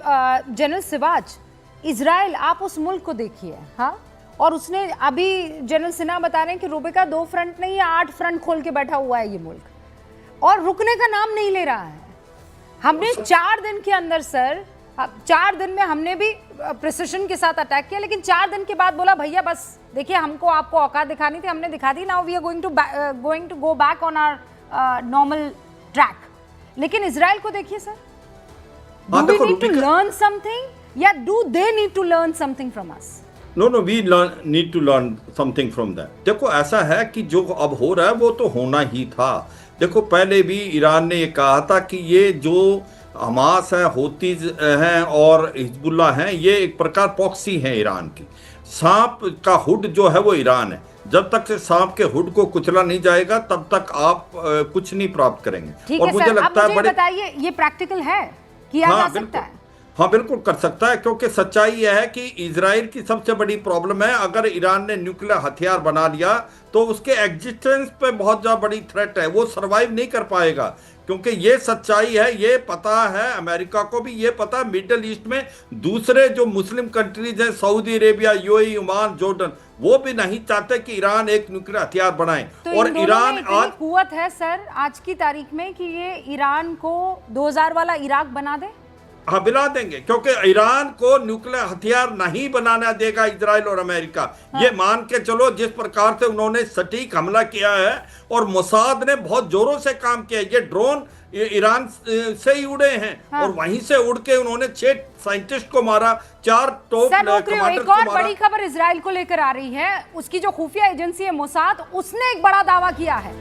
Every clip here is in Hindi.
जनरल सिवाज, इजराइल, आप उस मुल्क को देखिए, हाँ, और उसने अभी जनरल सिन्हा बता रहे हैं कि रूबिका 2 फ्रंट नहीं है 8 फ्रंट खोल के बैठा हुआ है ये मुल्क, और रुकने का नाम नहीं ले रहा है। हमने 4 दिन के अंदर सर, 4 दिन में हमने भी प्रिसिशन के साथ अटैक किया, लेकिन 4 दिन के बाद बोला भैया बस देखिए हमको आपको औकात दिखानी थी, हमने दिखा दी, now we are going to go back on our normal track. लेकिन इजराइल को देखिए sir, do we need to learn something या do they need to learn something from us? No we need to learn something from that. देखो ऐसा है कि जो अब हो रहा है वो तो होना ही था। देखो पहले भी ईरान ने ये कहा था कि ये जो हमास है, होतीज हैं और हिजबुल्ला हैं, ये एक प्रकार प्रॉक्सी हैं ईरान की। सांप का हुड जो है वो ईरान है, जब तक से सांप के हुड को कुचला नहीं जाएगा तब तक आप कुछ नहीं प्राप्त करेंगे। और मुझे लगता है बड़े बताइए ये प्रैक्टिकल है, किया जा सकता है? हाँ बिल्कुल कर सकता है, क्योंकि सच्चाई यह है कि इजराइल की सबसे बड़ी प्रॉब्लम है, अगर ईरान ने न्यूक्लियर हथियार बना लिया तो उसके एग्जिस्टेंस पे बहुत ज्यादा बड़ी थ्रेट है, वो सरवाइव नहीं कर पाएगा। क्योंकि ये सच्चाई है, ये पता है अमेरिका को भी, ये पता है मिडिल ईस्ट में दूसरे जो मुस्लिम कंट्रीज हैं, Saudi Arabia, UAE, Oman, Jordan, वो भी नहीं चाहते कि ईरान एक न्यूक्लियर हथियार बनाए। तो और ईरान आज कुव्वत है सर आज की तारीख में कि ये ईरान को 2000 वाला इराक बना दे? हाँ बिला देंगे, क्योंकि ईरान को न्यूक्लियर हथियार नहीं बनाना देगा इजराइल और अमेरिका। हाँ। ये मान के चलो जिस प्रकार से उन्होंने सटीक हमला किया है और मोसाद ने बहुत जोरों से काम किया, ये ड्रोन ईरान से ही उड़े हैं। हाँ। और वहीं से उड़ के उन्होंने 6 साइंटिस्ट को मारा, 4 टॉप कमांडर को मारा। एक और बड़ी खबर इजराइल को लेकर आ रही है, उसकी जो खुफिया एजेंसी है मोसाद, उसने एक बड़ा दावा किया है,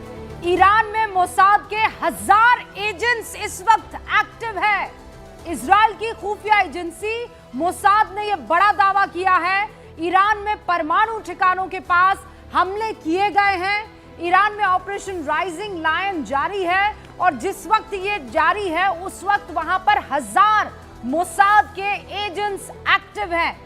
ईरान में मोसाद के 1000 एजेंट्स इस वक्त एक्टिव है। इजराइल की खुफिया एजेंसी मोसाद ने यह बड़ा दावा किया है, ईरान में परमाणु ठिकानों के पास हमले किए गए हैं। ईरान में ऑपरेशन राइजिंग लायन जारी है और जिस वक्त ये जारी है उस वक्त वहां पर 1000 मोसाद के एजेंट्स एक्टिव हैं।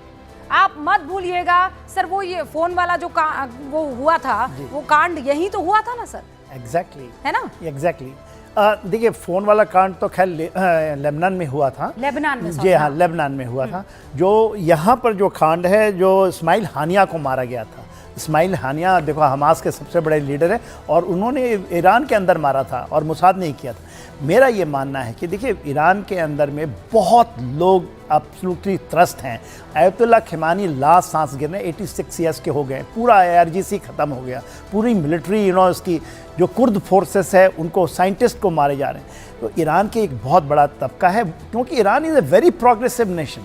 आप मत भूलिएगा सर, वो ये फोन वाला जो वो हुआ था, वो कांड यही तो हुआ था ना सर? एग्जैक्टली है ना? एग्जैक्टली देखिए फोन वाला कांड तो खैर लेबनान में हुआ था। लेबनान में? जी हाँ, लेबनान में हुआ था। जो यहाँ पर जो कांड है, जो इस्माइल हानिया को मारा गया था, इस्माइल हानिया देखो हमास के सबसे बड़े लीडर है और उन्होंने ईरान के अंदर मारा था और मोसाद ने किया था। मेरा ये मानना है कि देखिए ईरान के अंदर में बहुत लोग एब्सोल्युटली त्रस्त हैं। अयतुल्ला खिमानी लास्ट सांस गिरने 86 ईयर्स के हो गए, पूरा IRGC ख़त्म हो गया, पूरी मिलिट्री उसकी जो कुर्द फोर्सेस है उनको, साइंटिस्ट को मारे जा रहे हैं। तो ईरान के एक बहुत बड़ा तबका है, क्योंकि Iran is a very progressive nation.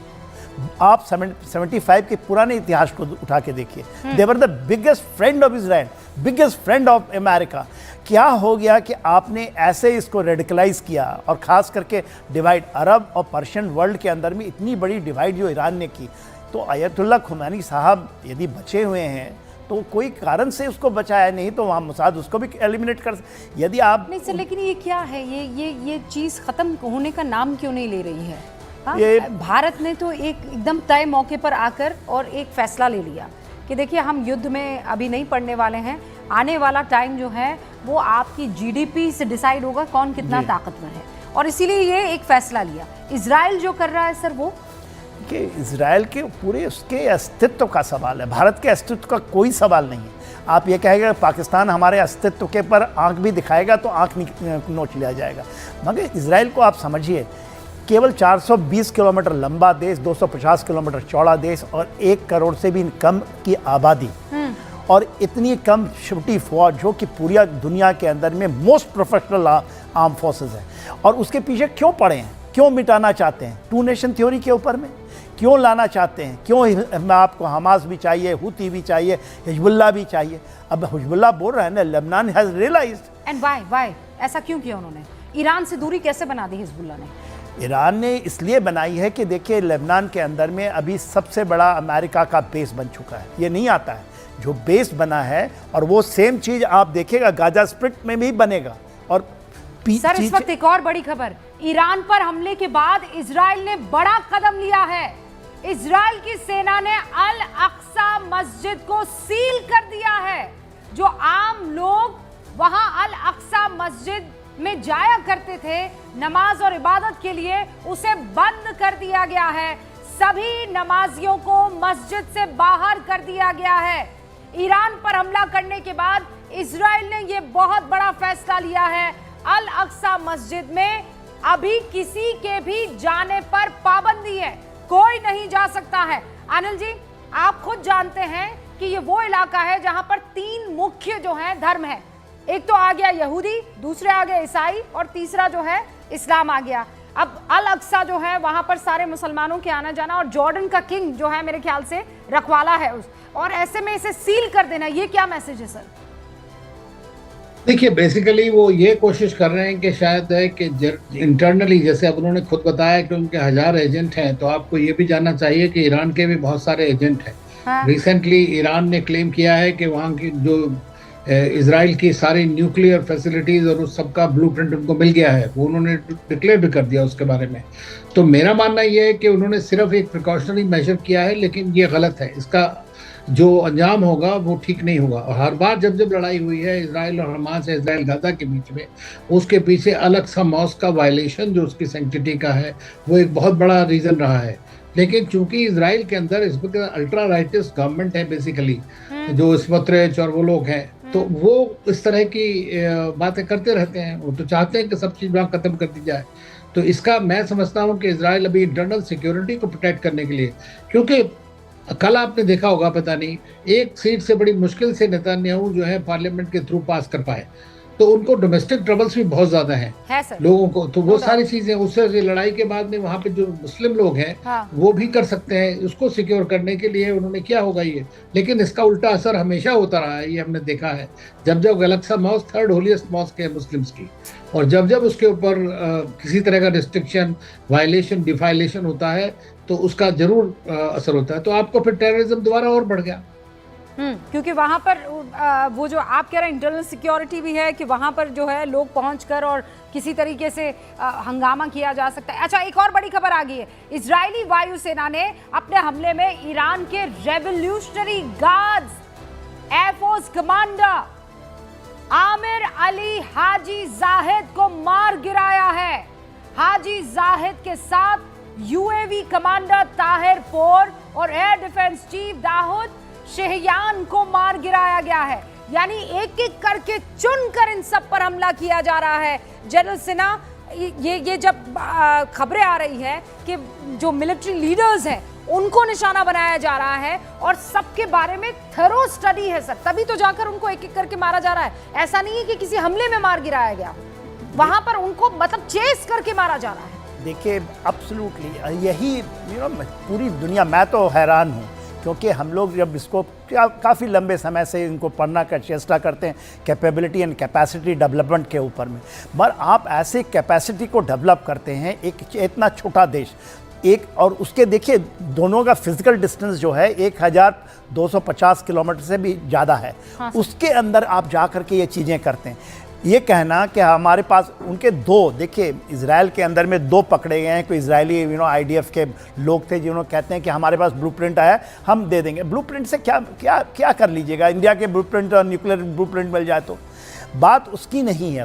आप 75 के पुराने इतिहास को उठा के देखिए, they were the biggest friend of Israel, biggest friend of America. क्या हो गया कि आपने ऐसे इसको रेडिकलाइज किया, और ख़ास करके डिवाइड अरब और पर्शियन वर्ल्ड के अंदर में इतनी बड़ी डिवाइड जो ईरान ने की। तो अयतुल्ला खुमैनी साहब यदि बचे हुए हैं तो कोई कारण से उसको बचाया, नहीं तो वहाँ मोसाद उसको भी एलिमिनेट कर। यदि आप नहीं सर, लेकिन ये क्या है, ये चीज़ ख़त्म होने का नाम क्यों नहीं ले रही है? हाँ? भारत ने तो एकदम तय मौके पर आकर और एक फैसला ले लिया कि देखिए हम युद्ध में अभी नहीं पड़ने वाले हैं, आने वाला टाइम जो है वो आपकी GDP से डिसाइड होगा कौन कितना ताकतवर है, और इसीलिए ये एक फैसला लिया। इजराइल जो कर रहा है सर, वो कि इजराइल के पूरे उसके अस्तित्व का सवाल है, भारत के अस्तित्व का कोई सवाल नहीं है। आप ये कहेंगे पाकिस्तान हमारे अस्तित्व के पर आंख भी दिखाएगा तो आंख नोच लिया जाएगा, मगर इजराइल को आप समझिए, केवल 420 किलोमीटर लंबा देश, 250 किलोमीटर चौड़ा देश और 1 करोड़ से भी कम की आबादी, और इतनी कम छोटी फौज जो कि पूरी दुनिया के अंदर में मोस्ट प्रोफेशनल आर्म फोर्सेस है। और उसके पीछे क्यों पड़े हैं, क्यों मिटाना चाहते हैं? 2 नेशन थ्योरी के ऊपर में क्यों लाना चाहते हैं? क्यों आपको हमास भी चाहिए, हुती भी चाहिए, हिजबुल्ला भी चाहिए? अब हिजबुल्ला बोल रहा है ना, Lebanon has realized. And why ऐसा क्यों किया उन्होंने? ईरान से दूरी कैसे बना दी हिजबुल्ला ने? ईरान ने इसलिए बनाई है कि देखिए लेबनान के अंदर में अभी सबसे बड़ा अमेरिका का बेस बन चुका है, ये नहीं आता है जो बेस बना है, और वो सेम चीज़ आप देखिएगा गाजा स्ट्रिप में भी बनेगा। और सर इस वक्त एक और बड़ी खबर, ईरान पर हमले के बाद इजराइल ने बड़ा कदम लिया है। इजराइल की सेना ने अल अक्सा मस्जिद को सील कर दिया है। जो आम लोग वहां अल अक्सा मस्जिद में जाया करते थे नमाज और इबादत के लिए, उसे बंद कर दिया गया है। सभी नमाजियों को मस्जिद से बाहर कर दिया गया है। ईरान पर हमला करने के बाद इजराइल ने यह बहुत बड़ा फैसला लिया है। अल अक्सा मस्जिद में अभी किसी के भी जाने पर पाबंदी है, कोई नहीं जा सकता है। अनिल जी, आप खुद जानते हैं कि ये वो इलाका है जहां पर 3 मुख्य जो है धर्म है। एक तो आ गया यहूदी, दूसरे आ गए ईसाई और तीसरा जो है इस्लाम आ गया। अब अल अक्सा जो है वहां पर सारे मुसलमानों के आना जाना, और जॉर्डन का किंग जो है मेरे ख्याल से रखवाला है उस, और ऐसे में इसे सील कर देना, ये क्या मैसेज है सर? देखिए, बेसिकली वो ये कोशिश कर रहे हैं कि शायद है कि इंटरनली, जैसे अब उन्होंने खुद बताया कि उनके 1000 एजेंट हैं, तो आपको ये भी जानना चाहिए कि ईरान के भी बहुत सारे एजेंट हैं। हाँ। रिसेंटली ईरान ने क्लेम किया है कि वहाँ की जो इजराइल की सारी न्यूक्लियर फैसिलिटीज और उस सबका ब्लूप्रिंट उनको मिल गया है, वो उन्होंने डिक्लेयर भी कर दिया उसके बारे में। तो मेरा मानना ये है कि उन्होंने सिर्फ एक प्रिकॉशनरी मेजर किया है, लेकिन ये गलत है। इसका जो अंजाम होगा वो ठीक नहीं होगा। और हर बार जब जब लड़ाई हुई है इजराइल और हमास, इजराइल गाजा के बीच में, उसके पीछे अलग सा मॉस्क का वायलेशन जो उसकी सैंक्टिटी का है, वो एक बहुत बड़ा रीज़न रहा है। लेकिन चूंकि इजराइल के अंदर इस वक्त अल्ट्रा राइटिस्ट गवर्नमेंट है बेसिकली, जो स्मोत्रेच और वो लोग हैं, तो वो इस तरह की बातें करते रहते हैं। वो तो चाहते हैं कि सब चीज़ वहाँ ख़त्म कर दी जाए। तो इसका मैं समझता हूँ कि इजराइल अभी इंटरनल सिक्योरिटी को प्रोटेक्ट करने के लिए, क्योंकि कल आपने देखा होगा, पता नहीं, एक सीट से बड़ी मुश्किल से नेतन्याहू जो है पार्लियामेंट के थ्रू पास कर पाए, तो उनको डोमेस्टिक ट्रबल्स भी बहुत ज्यादा हैं लोगों को। तो वो सारी चीजें, उससे लड़ाई के बाद में वहाँ पे जो मुस्लिम लोग हैं, हाँ। वो भी कर सकते हैं। उसको सिक्योर करने के लिए उन्होंने क्या होगा ये, लेकिन इसका उल्टा असर हमेशा होता रहा है, ये हमने देखा है। जब जब Al-Aqsa mosque 3rd holiest mosque है मुस्लिम्स की, और जब जब उसके ऊपर किसी तरह का रिस्ट्रिक्शन, वायलेशन, डिफाइलेशन होता है, तो उसका जरूर असर होता है। तो आपको फिर टेररिज्म दोबारा और बढ़ गया। क्योंकि वहां पर वो जो आप कह रहे हैं इंटरनल सिक्योरिटी भी है कि वहां पर जो है लोग पहुंचकर और किसी तरीके से हंगामा किया जा सकता है। अच्छा, एक और बड़ी खबर आ गई है। इजरायली वायुसेना ने अपने हमले में ईरान के revolutionary guards air force commander Amir Ali Hajizadeh को मार गिराया है। हाजी जाहिद के साथ यूएवी कमांडर ताहिर पोर और एयर डिफेंस चीफ दाऊद शहयान को मार गिराया गया है। यानी एक एक करके चुनकर इन सब पर हमला किया जा रहा है। जनरल सिन्हा, ये जब खबरें आ रही है कि जो मिलिट्री लीडर्स हैं उनको निशाना बनाया जा रहा है और सबके बारे में थरो स्टडी है सर, तभी तो जाकर उनको एक एक करके मारा जा रहा है। ऐसा नहीं है कि किसी हमले में मार गिराया गया, वहां पर उनको मतलब चेस करके मारा जा रहा है। देखिए, एब्सोल्युटली यही पूरी दुनिया, मैं तो हैरान हूँ, क्योंकि हम लोग जब इसको काफ़ी लंबे समय से इनको पढ़ना का चेष्टा करते हैं कैपेबिलिटी एंड कैपेसिटी डेवलपमेंट के ऊपर में, पर आप ऐसे कैपेसिटी को डेवलप करते हैं एक इतना छोटा देश, एक, और उसके देखिए दोनों का फिजिकल डिस्टेंस जो है 1250 किलोमीटर से भी ज़्यादा है। हाँ, उसके अंदर आप जा कर के ये चीज़ें करते हैं। ये कहना कि हमारे पास उनके 2, देखिए इजराइल के अंदर में 2 पकड़े गए हैं, कोई इजरायली आईडीएफ के लोग थे जिन्होंने कहते हैं कि हमारे पास ब्लूप्रिंट आया, हम दे देंगे। ब्लूप्रिंट से क्या क्या क्या कर लीजिएगा? इंडिया के ब्लूप्रिंट और न्यूक्लियर ब्लूप्रिंट मिल जाए तो बात उसकी नहीं है।